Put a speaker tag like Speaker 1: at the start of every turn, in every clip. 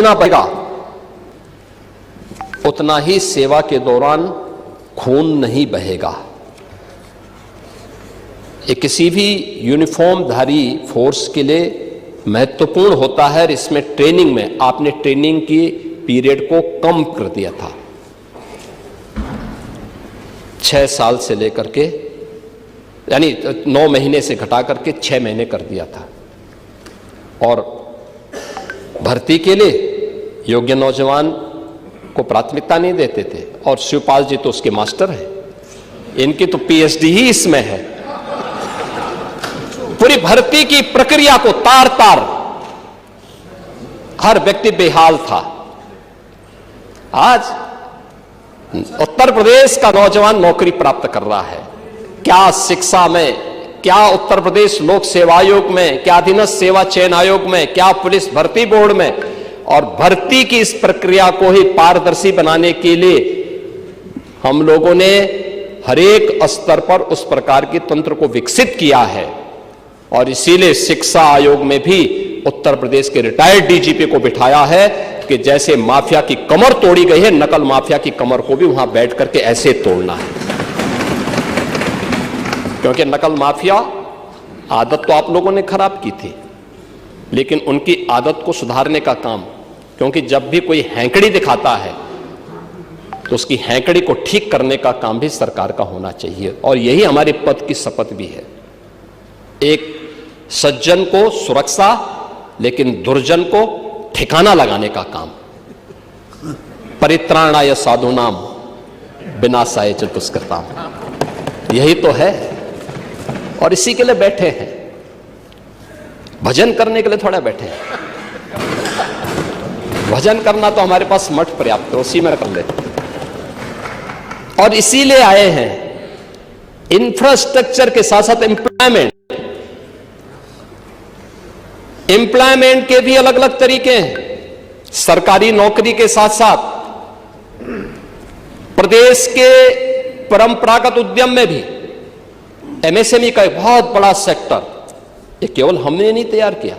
Speaker 1: ना पड़ेगा, उतना ही सेवा के दौरान खून नहीं बहेगा। ये किसी भी यूनिफॉर्मधारी फोर्स के लिए महत्वपूर्ण होता है। इसमें ट्रेनिंग में आपने ट्रेनिंग की पीरियड को कम कर दिया था, 6 साल से लेकर के, यानी 9 महीने से घटा करके 6 महीने कर दिया था। और भर्ती के लिए योग्य नौजवान को प्राथमिकता नहीं देते थे। और शिवपाल जी तो उसके मास्टर हैं, इनकी तो पीएचडी ही इसमें है। पूरी भर्ती की प्रक्रिया को तार तार हर व्यक्ति बेहाल था। आज उत्तर प्रदेश का नौजवान नौकरी प्राप्त कर रहा है। क्या शिक्षा में, क्या उत्तर प्रदेश लोक सेवा आयोग में, क्या अधीनस्थ सेवा चयन आयोग में, क्या पुलिस भर्ती बोर्ड में। और भर्ती की इस प्रक्रिया को ही पारदर्शी बनाने के लिए हम लोगों ने हर एक स्तर पर उस प्रकार के तंत्र को विकसित किया है। और इसीलिए शिक्षा आयोग में भी उत्तर प्रदेश के रिटायर्ड डीजीपी को बिठाया है कि जैसे माफिया की कमर तोड़ी गई है, नकल माफिया की कमर को भी वहां बैठ करके ऐसे तोड़ना है। क्योंकि नकल माफिया आदत तो आप लोगों ने खराब की थी, लेकिन उनकी आदत को सुधारने का काम, क्योंकि जब भी कोई हैंकड़ी दिखाता है तो उसकी हैंकड़ी को ठीक करने का काम भी सरकार का होना चाहिए। और यही हमारे पद की शपथ भी है। एक सज्जन को सुरक्षा, लेकिन दुर्जन को ठिकाना लगाने का काम। परित्राणाय साधूनाम विनाशाय च दुष्कृताम, यही तो है। और इसी के लिए बैठे हैं, भजन करने के लिए थोड़ा बैठे हैं। भजन करना तो हमारे पास मठ पर्याप्त है, उसी में कर लेते। और इसीलिए आए हैं। इंफ्रास्ट्रक्चर के साथ साथ एम्प्लॉयमेंट के भी अलग अलग तरीके हैं। सरकारी नौकरी के साथ साथ प्रदेश के परंपरागत उद्यम में भी एमएसएमई का एक बहुत बड़ा सेक्टर, ये केवल हमने नहीं तैयार किया,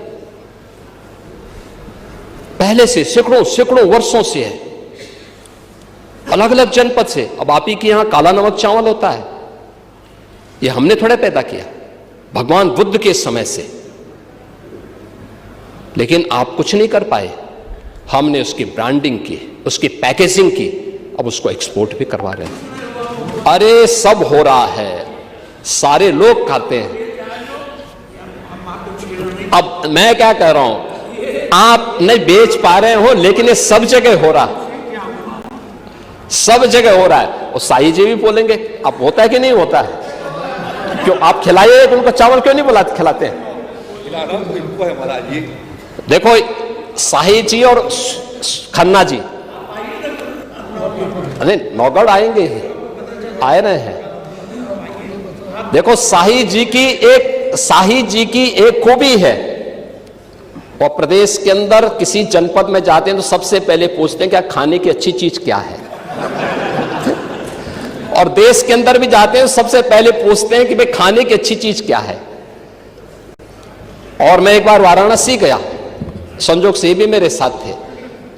Speaker 1: पहले से सैकड़ों वर्षों से है, अलग अलग जनपद से। अब आप ही के यहां काला नमक चावल होता है, ये हमने थोड़ा पैदा किया, भगवान बुद्ध के समय से। लेकिन आप कुछ नहीं कर पाए, हमने उसकी ब्रांडिंग की, उसकी पैकेजिंग की, अब उसको एक्सपोर्ट भी करवा रहे हैं। अरे सब हो रहा है, सारे लोग खाते हैं। अब मैं क्या कह रहा हूं, आप नहीं बेच पा रहे हो, लेकिन ये सब जगह हो रहा है, सब जगह हो रहा है। और साई जी भी बोलेंगे, अब होता है कि नहीं होता है? क्यों आप खिलाइए उनको चावल, क्यों नहीं बुलाते, खिलाते हैं? देखो साही जी और खन्ना जी, अरे नौगढ़ आएंगे, आए रहे हैं। देखो साही जी की एक खूबी है, और प्रदेश के अंदर किसी जनपद में जाते हैं तो सबसे पहले पूछते हैं क्या खाने की अच्छी चीज क्या है। और देश के अंदर भी जाते हैं तो सबसे पहले पूछते हैं कि भाई खाने की अच्छी चीज क्या है। और मैं एक बार वाराणसी गया, संजोग से भी मेरे साथ थे,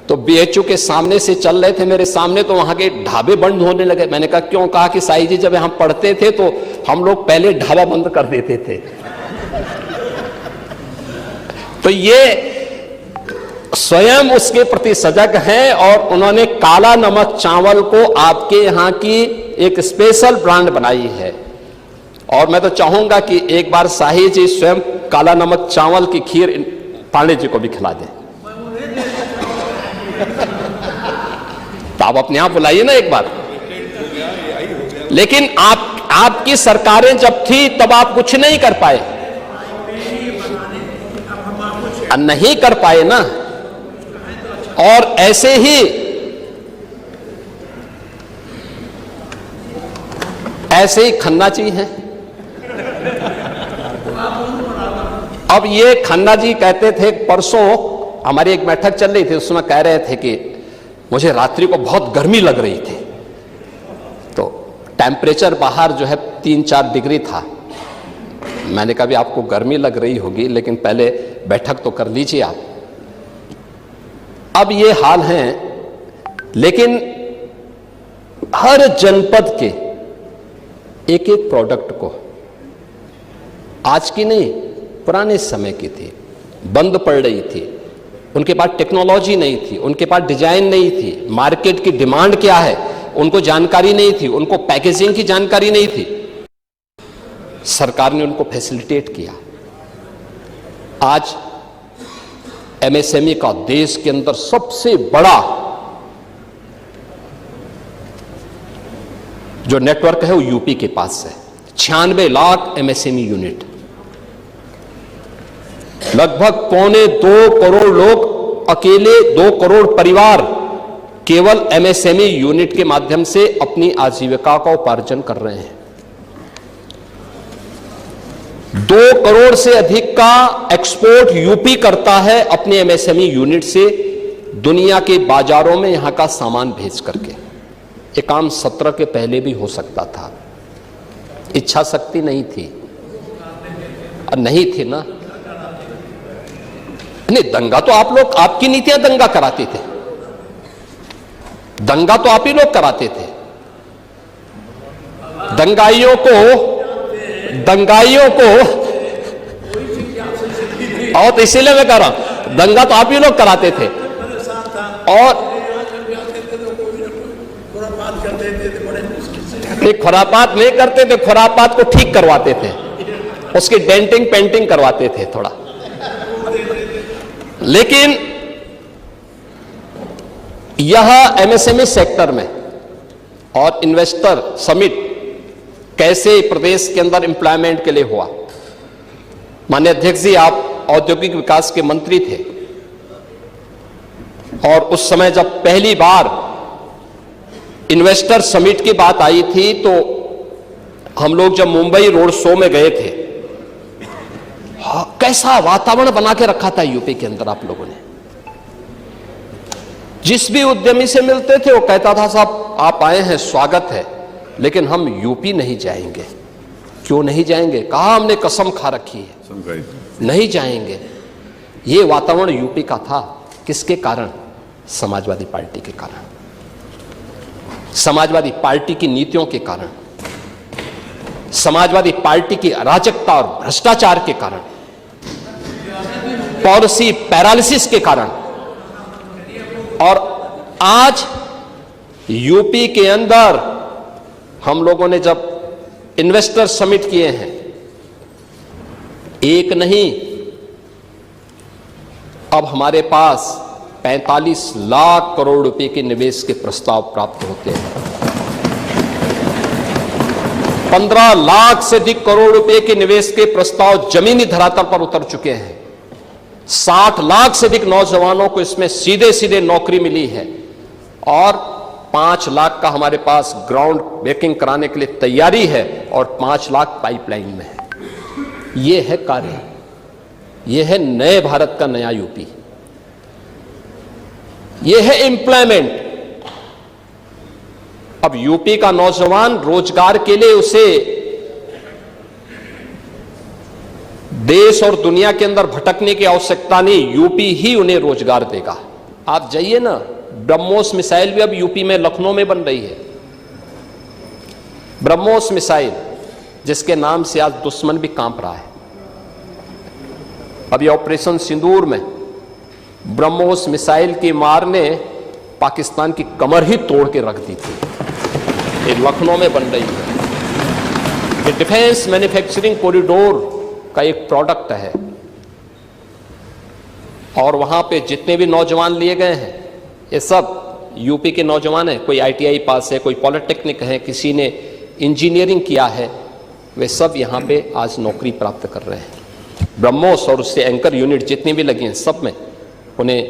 Speaker 1: तो बीएचयू के सामने से चल रहे थे मेरे सामने, तो वहां के ढाबे बंद होने लगे। मैंने कहा क्यों? कहा कि साई जी जब हम पढ़ते थे तो हम लोग पहले ढाबा बंद कर देते थे। तो ये स्वयं उसके प्रति सजग हैं, और उन्होंने काला नमक चावल को आपके यहां की एक स्पेशल ब्रांड बनाई है। और मैं तो चाहूंगा कि एक बार साही जी स्वयं काला नमक चावल की खीर पांडे जी को भी खिला दें। तो आप अपने आप बुलाइए ना एक बार। लेकिन आपकी सरकारें जब थी तब आप कुछ नहीं कर पाए, नहीं कर पाए ना। और ऐसे ही खन्ना जी हैं। अब ये खन्ना जी कहते थे, परसों हमारी एक बैठक चल रही थी, उसमें कह रहे थे कि मुझे रात्रि को बहुत गर्मी लग रही थी। तो टेम्परेचर बाहर जो है 3-4 डिग्री था। मैंने कहा भी आपको गर्मी लग रही होगी, लेकिन पहले बैठक तो कर लीजिए आप। अब ये हाल है, लेकिन हर जनपद के एक एक प्रोडक्ट को, आज की नहीं पुराने समय की थी, बंद पड़ रही थी। उनके पास टेक्नोलॉजी नहीं थी, उनके पास डिजाइन नहीं थी, मार्केट की डिमांड क्या है उनको जानकारी नहीं थी, उनको पैकेजिंग की जानकारी नहीं थी। सरकार ने उनको फैसिलिटेट किया। आज एमएसएमई का देश के अंदर सबसे बड़ा जो नेटवर्क है वो यूपी के पास है। 96 लाख एमएसएमई यूनिट, लगभग 1.25 करोड़ लोग, अकेले 2 करोड़ परिवार केवल एमएसएमई यूनिट के माध्यम से अपनी आजीविका का उपार्जन कर रहे हैं। 2 करोड़ से अधिक का एक्सपोर्ट यूपी करता है अपने एमएसएमई यूनिट से दुनिया के बाजारों में यहां का सामान भेज करके। ये काम 17 के पहले भी हो सकता था, इच्छा शक्ति नहीं थी, नहीं थी ना। नहीं, दंगा तो आप लोग, आपकी नीतियां दंगा कराते थे, दंगा तो आप ही लोग कराते थे। दंगाइयों को और तो इसीलिए मैं कह रहा हूं, दंगा तो आप ही लोग कराते थे। और खुरापात नहीं करते थे, खुरापात को ठीक करवाते थे, उसकी डेंटिंग पेंटिंग करवाते थे थोड़ा। लेकिन यह एमएसएमई सेक्टर में और इन्वेस्टर समिट कैसे प्रदेश के अंदर एम्प्लॉयमेंट के लिए हुआ। माननीय अध्यक्ष जी, आप औद्योगिक विकास के मंत्री थे और उस समय जब पहली बार इन्वेस्टर समिट की बात आई थी तो हम लोग जब मुंबई रोड शो में गए थे, कैसा वातावरण बना के रखा था यूपी के अंदर। आप लोगों ने जिस भी उद्यमी से मिलते थे वो कहता था, साहब आप आए हैं, स्वागत है, लेकिन हम यूपी नहीं जाएंगे। क्यों नहीं जाएंगे? कहा हमने कसम खा रखी है, नहीं जाएंगे। ये वातावरण यूपी का था। किसके कारण? समाजवादी पार्टी के कारण, समाजवादी पार्टी की नीतियों के कारण, समाजवादी पार्टी की अराजकता और भ्रष्टाचार के कारण, पॉलिसी पैरालिसिस के कारण। और आज यूपी के अंदर हम लोगों ने जब इन्वेस्टर समिट किए हैं, एक नहीं, अब हमारे पास 45 लाख करोड़ रुपए के निवेश के प्रस्ताव प्राप्त होते हैं। 15 लाख से अधिक करोड़ रुपए के निवेश के प्रस्ताव जमीनी धरातल पर उतर चुके हैं। 60 लाख से अधिक नौजवानों को इसमें सीधे सीधे नौकरी मिली है और 5 लाख का हमारे पास ग्राउंड ब्रेकिंग कराने के लिए तैयारी है और 5 लाख पाइपलाइन में है। यह है कार्य, यह है नए भारत का नया यूपी, यह है एम्प्लॉयमेंट। अब यूपी का नौजवान रोजगार के लिए उसे देश और दुनिया के अंदर भटकने की आवश्यकता नहीं, यूपी ही उन्हें रोजगार देगा। आप जाइए ना, ब्रह्मोस मिसाइल भी अब यूपी में लखनऊ में बन रही है। ब्रह्मोस मिसाइल जिसके नाम से आज दुश्मन भी कांप रहा है। अभी ऑपरेशन सिंदूर में ब्रह्मोस मिसाइल की मार ने पाकिस्तान की कमर ही तोड़ के रख दी थी। ये लखनऊ में बन रही है। ये डिफेंस मैन्युफैक्चरिंग कॉरिडोर का एक प्रोडक्ट है और वहां पे जितने भी नौजवान लिए गए हैं ये सब यूपी के नौजवान हैं। कोई आईटीआई पास है, कोई पॉलिटेक्निक है, किसी ने इंजीनियरिंग किया है, वे सब यहां पे आज नौकरी प्राप्त कर रहे हैं। ब्रह्मोस और उससे एंकर यूनिट जितनी भी लगी हैं सब में उन्हें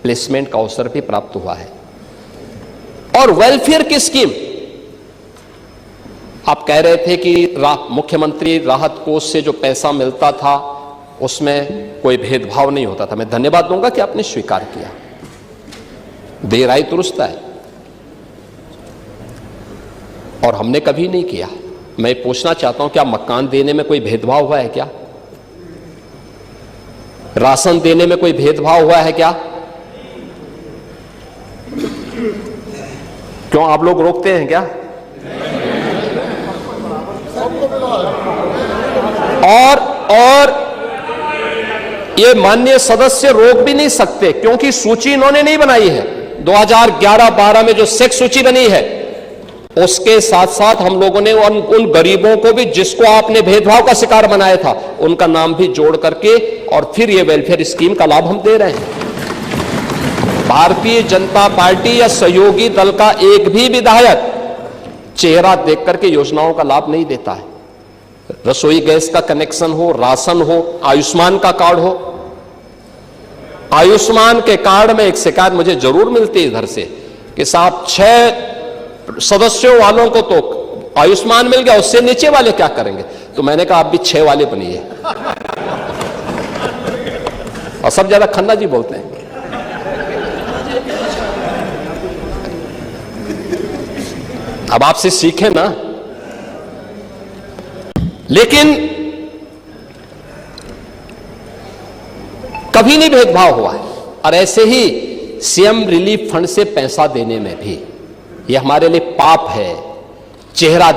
Speaker 1: प्लेसमेंट का अवसर भी प्राप्त हुआ है। और वेलफेयर की स्कीम, आप कह रहे थे कि मुख्यमंत्री राहत कोष से जो पैसा मिलता था उसमें कोई भेदभाव नहीं होता था। मैं धन्यवाद दूंगा कि आपने स्वीकार किया। देर आई दुरुस्त है और हमने कभी नहीं किया। मैं पूछना चाहता हूं, क्या मकान देने में कोई भेदभाव हुआ है क्या? राशन देने में कोई भेदभाव हुआ है क्या? क्यों आप लोग रोकते हैं क्या? और ये माननीय सदस्य रोक भी नहीं सकते, क्योंकि सूची इन्होंने नहीं बनाई है। 2011-12 में जो सेक्स सूची बनी है, उसके साथ साथ हम लोगों ने उन गरीबों को भी, जिसको आपने भेदभाव का शिकार बनाया था, उनका नाम भी जोड़ करके और फिर ये वेलफेयर स्कीम का लाभ हम दे रहे हैं। भारतीय जनता पार्टी या सहयोगी दल का एक भी विधायक चेहरा देख करके योजनाओं का लाभ नहीं देता है। रसोई गैस का कनेक्शन हो, राशन हो, आयुष्मान का कार्ड हो। आयुष्मान के कार्ड में एक शिकायत मुझे जरूर मिलती है इधर से कि साहब 6 सदस्यों वालों को तो आयुष्मान मिल गया, उससे नीचे वाले क्या करेंगे? तो मैंने कहा आप भी 6 वाले बनिए। और सब ज्यादा खन्ना जी बोलते हैं। अब आपसे सीखें ना। लेकिन कभी नहीं भेदभाव हुआ है। और ऐसे ही सीएम रिलीफ फंड से पैसा देने में भी ये हमारे लिए पाप है। चेहरा